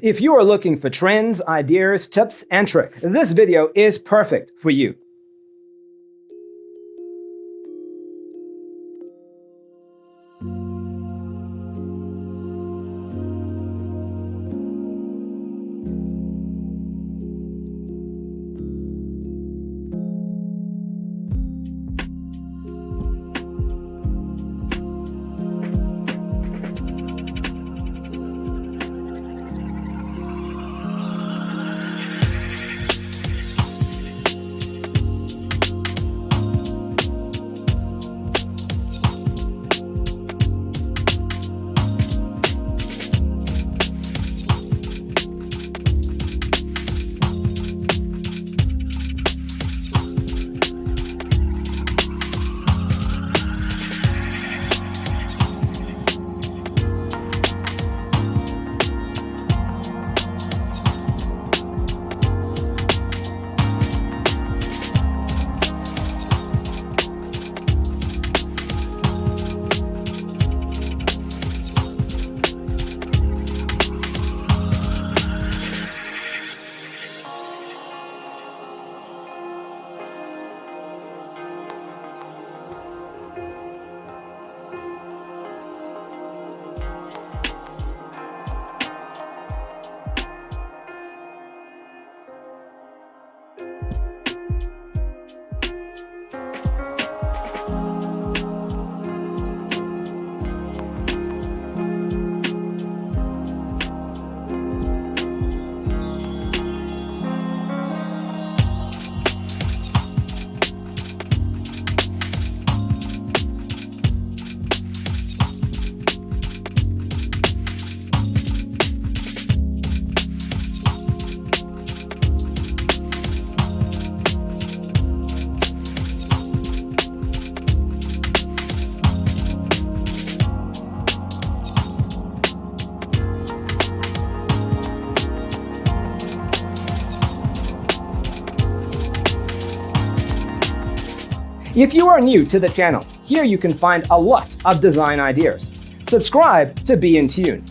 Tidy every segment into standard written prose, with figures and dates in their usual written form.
If you are looking for trends, ideas, tips, and tricks, this video is perfect for you. If you are new to the channel, here you can find a lot of design ideas. Subscribe to be in tune.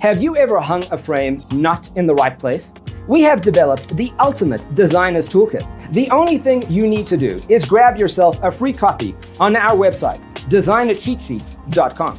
Have you ever hung a frame not in the right place? We have developed the ultimate designer's toolkit. The only thing you need to do is grab yourself a free copy on our website, designercheatsheet.com.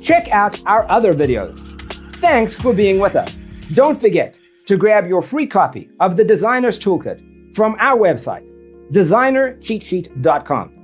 Check out our other videos. Thanks for being with us. Don't forget to grab your free copy of the Designer's Toolkit from our website, designercheatsheet.com.